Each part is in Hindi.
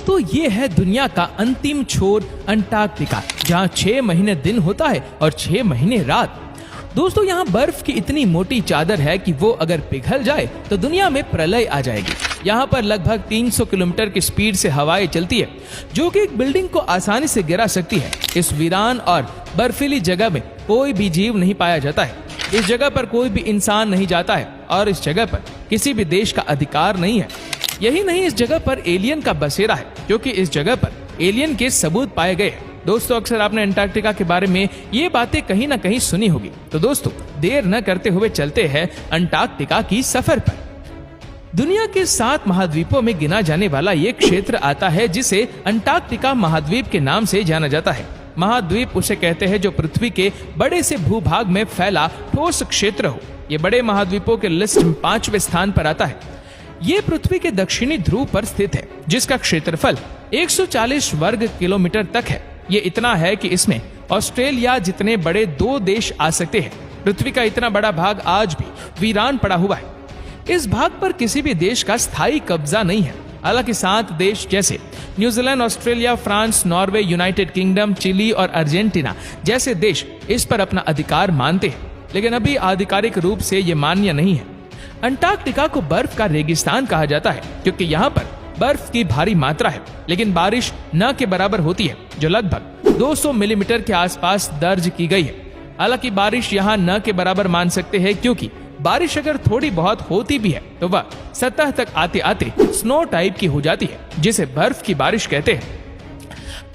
दोस्तों ये है दुनिया का अंतिम छोर अंटार्कटिका, जहाँ 6 महीने दिन होता है और 6 महीने रात। दोस्तों यहाँ बर्फ की इतनी मोटी चादर है कि वो अगर पिघल जाए तो दुनिया में प्रलय आ जाएगी। यहाँ पर लगभग 300 किलोमीटर की स्पीड से हवाएं चलती है, जो कि एक बिल्डिंग को आसानी से गिरा सकती है। इस वीरान और बर्फीली जगह में कोई भी जीव नहीं पाया जाता है। इस जगह पर कोई भी इंसान नहीं जाता है और इस जगह पर किसी भी देश का अधिकार नहीं है। यही नहीं, इस जगह पर एलियन का बसेरा है, क्योंकि इस जगह पर एलियन के सबूत पाए गए हैं। दोस्तों अक्सर आपने अंटार्कटिका के बारे में ये बातें कहीं ना कहीं सुनी होगी। तो दोस्तों देर न करते हुए चलते हैं अंटार्कटिका की सफर पर। दुनिया के 7 महाद्वीपों में गिना जाने वाला ये क्षेत्र आता है, जिसे अंटार्कटिका महाद्वीप के नाम से जाना जाता है। महाद्वीप उसे कहते हैं जो पृथ्वी के बड़े से भूभाग में फैला ठोस क्षेत्र हो। ये बड़े महाद्वीपों के लिस्ट में 5वें स्थान पर आता है। ये पृथ्वी के दक्षिणी ध्रुव पर स्थित है, जिसका क्षेत्रफल 140 वर्ग किलोमीटर तक है। ये इतना है कि इसमें ऑस्ट्रेलिया जितने बड़े 2 देश आ सकते हैं। पृथ्वी का इतना बड़ा भाग आज भी वीरान पड़ा हुआ है। इस भाग पर किसी भी देश का स्थायी कब्जा नहीं है। हालांकि 7 देश जैसे New Zealand, Australia, France, Norway, United Kingdom, Chile और अर्जेंटीना जैसे देश इस पर अपना अधिकार मानते हैं, लेकिन अभी आधिकारिक रूप से ये मान्य नहीं है। अंटार्कटिका को बर्फ का रेगिस्तान कहा जाता है, क्योंकि यहाँ पर बर्फ की भारी मात्रा है, लेकिन बारिश न के बराबर होती है, जो लगभग 200 मिलीमीटर के आसपास दर्ज की गई है। हालांकि बारिश यहाँ न के बराबर मान सकते हैं, क्योंकि बारिश अगर थोड़ी बहुत होती भी है तो वह सतह तक आते आते स्नो टाइप की हो जाती है, जिसे बर्फ की बारिश कहते हैं।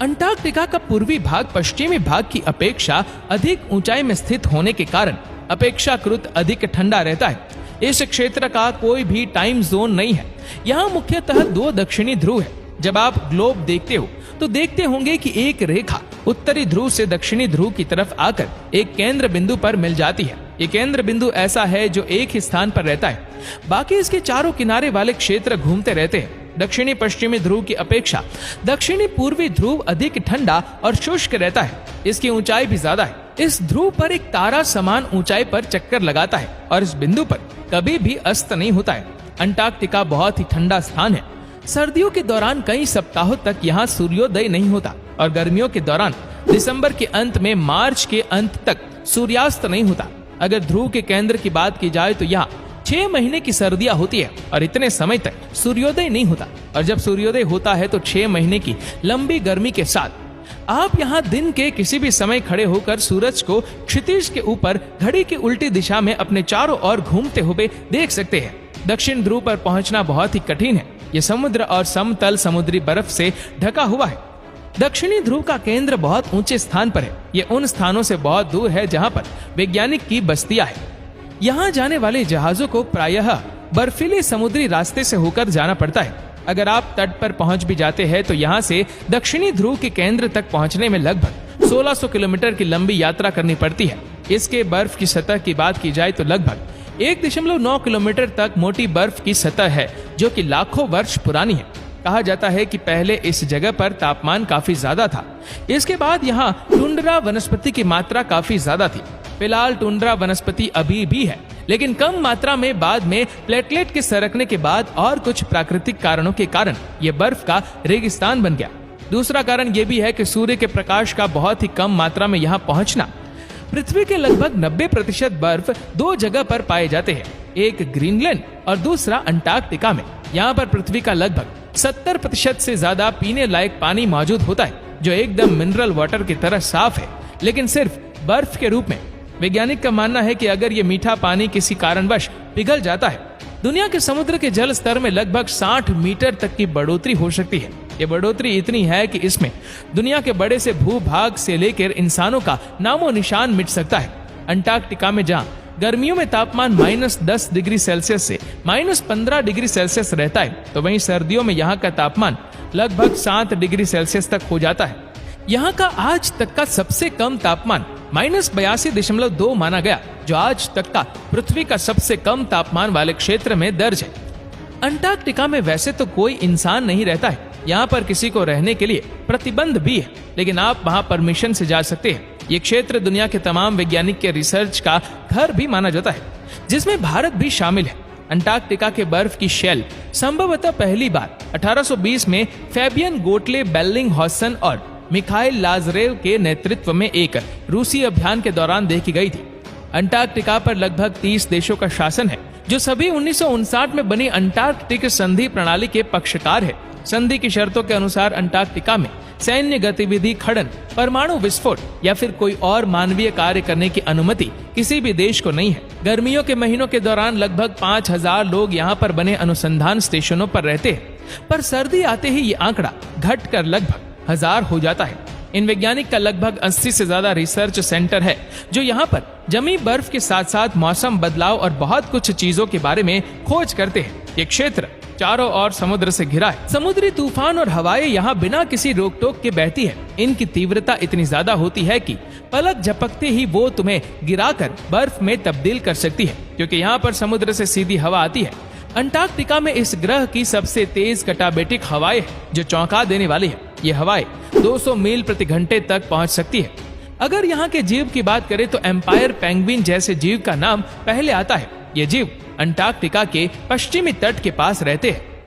अंटार्कटिका का पूर्वी भाग पश्चिमी भाग की अपेक्षा अधिक ऊंचाई में स्थित होने के कारण अपेक्षाकृत अधिक ठंडा रहता है। इस क्षेत्र का कोई भी टाइम जोन नहीं है। यहाँ मुख्यतः 2 दक्षिणी ध्रुव है। जब आप ग्लोब देखते हो तो देखते होंगे कि एक रेखा उत्तरी ध्रुव से दक्षिणी ध्रुव की तरफ आकर एक केंद्र बिंदु पर मिल जाती है। ये केंद्र बिंदु ऐसा है जो एक ही स्थान पर रहता है, बाकी इसके चारों किनारे वाले क्षेत्र घूमते रहते हैं। दक्षिणी पश्चिमी ध्रुव की अपेक्षा दक्षिणी पूर्वी ध्रुव अधिक ठंडा और शुष्क रहता है। इसकी ऊंचाई भी ज्यादा है। इस ध्रुव पर एक तारा समान ऊंचाई पर चक्कर लगाता है और इस बिंदु पर कभी भी अस्त नहीं होता है। अंटार्कटिका बहुत ही ठंडा स्थान है। सर्दियों के दौरान कई सप्ताहों तक यहाँ सूर्योदय नहीं होता और गर्मियों के दौरान दिसंबर के अंत में मार्च के अंत तक सूर्यास्त नहीं होता। अगर ध्रुव के केंद्र की बात की जाए तो यहाँ 6 महीने की सर्दियां होती है और इतने समय तक सूर्योदय नहीं होता, और जब सूर्योदय होता है तो 6 महीने की लंबी गर्मी के साथ आप यहाँ दिन के किसी भी समय खड़े होकर सूरज को क्षितिज के ऊपर घड़ी की उल्टी दिशा में अपने चारों ओर घूमते हुए देख सकते हैं। दक्षिण ध्रुव पर पहुंचना बहुत ही कठिन है। ये समुद्र और समतल समुद्री बर्फ से ढका हुआ है। दक्षिणी ध्रुव का केंद्र बहुत ऊंचे स्थान पर है। ये उन स्थानों से बहुत दूर है जहाँ पर वैज्ञानिक की बस्तियां हैं। यहाँ जाने वाले जहाजों को प्रायः बर्फीले समुद्री रास्ते से होकर जाना पड़ता है। अगर आप तट पर पहुंच भी जाते हैं तो यहाँ से दक्षिणी ध्रुव के केंद्र तक पहुंचने में लगभग 1600 किलोमीटर की लंबी यात्रा करनी पड़ती है। इसके बर्फ की सतह की बात की जाए तो लगभग 1.9 किलोमीटर तक मोटी बर्फ की सतह है, जो कि लाखों वर्ष पुरानी है। कहा जाता है कि पहले इस जगह पर तापमान काफी ज्यादा था। इसके बाद यहाँ टुंड्रा वनस्पति की मात्रा काफी ज्यादा थी। फिलहाल टुंड्रा वनस्पति अभी भी है, लेकिन कम मात्रा में। बाद में प्लेटलेट के सरकने के बाद और कुछ प्राकृतिक कारणों के कारण ये बर्फ का रेगिस्तान बन गया। दूसरा कारण ये भी है कि सूर्य के प्रकाश का बहुत ही कम मात्रा में यहाँ पहुँचना। पृथ्वी के लगभग 90% बर्फ 2 जगह पर पाए जाते हैं, एक ग्रीनलैंड और दूसरा अंटार्कटिका में। यहाँ पर पृथ्वी का लगभग 70% से ज्यादा पीने लायक पानी मौजूद होता है, जो एकदम मिनरल वाटर की तरह साफ है, लेकिन सिर्फ बर्फ के रूप में। वैज्ञानिक का मानना है कि अगर ये मीठा पानी किसी कारणवश पिघल जाता है, दुनिया के समुद्र के जल स्तर में लगभग 60 मीटर तक की बढ़ोतरी हो सकती है। ये बढ़ोतरी इतनी है कि इसमें दुनिया के बड़े से भूभाग से लेकर इंसानों का नामो निशान मिट सकता है। अंटार्कटिका में जहाँ गर्मियों में तापमान -10 डिग्री सेल्सियस से -15 डिग्री सेल्सियस रहता है, तो वहीं सर्दियों में यहाँ का तापमान लगभग 7 डिग्री सेल्सियस तक हो जाता है। यहाँ का आज तक का सबसे कम तापमान -82.2 माना गया, जो आज तक का पृथ्वी का सबसे कम तापमान वाले क्षेत्र में दर्ज है। अंटार्कटिका में वैसे तो कोई इंसान नहीं रहता है। यहाँ पर किसी को रहने के लिए प्रतिबंध भी है, लेकिन आप वहाँ परमिशन से जा सकते हैं। ये क्षेत्र दुनिया के तमाम वैज्ञानिक के रिसर्च का घर भी माना जाता है, जिसमें भारत भी शामिल है। अंटार्कटिका के बर्फ की शेल संभवतः पहली बार 1820 में फैबियन गोटले बेल्लिंगहॉसन और मिखाइल लाजरेव के नेतृत्व में एक रूसी अभियान के दौरान देखी गई थी। अंटार्कटिका पर लगभग 30 देशों का शासन है, जो सभी 1959 में बनी अंटार्कटिक संधि प्रणाली के पक्षकार है। संधि की शर्तों के अनुसार अंटार्कटिका में सैन्य गतिविधि, खनन, परमाणु विस्फोट या फिर कोई और मानवीय कार्य करने की अनुमति किसी भी देश को नहीं है। गर्मियों के महीनों के दौरान लगभग 5000 लोग यहाँ पर बने अनुसंधान स्टेशनों पर रहते हैं, पर सर्दी आते ही ये आंकड़ा घटकर लगभग 1000 हो जाता है। इन वैज्ञानिक का लगभग 80 से ज्यादा रिसर्च सेंटर है, जो यहाँ पर जमी बर्फ के साथ साथ मौसम बदलाव और बहुत कुछ चीजों के बारे में खोज करते हैं। ये क्षेत्र चारों ओर समुद्र से घिरा है। समुद्री तूफान और हवाएं यहाँ बिना किसी रोक टोक के बहती है। इनकी तीव्रता इतनी ज्यादा होती है कि पलक झपकते ही वो तुम्हें गिराकर बर्फ में तब्दील कर सकती है, क्योंकि यहाँ पर समुद्र से सीधी हवा आती है। अंटार्कटिका में इस ग्रह की सबसे तेज कटाबेटिक हवाएं जो चौंका देने वाली है। ये हवाएं 200 मील प्रति घंटे तक पहुंच सकती है। अगर यहाँ के जीव की बात करें तो एम्पायर पेंगुइन जैसे जीव का नाम पहले आता है। ये जीव अंटार्कटिका के पश्चिमी तट के पास रहते हैं।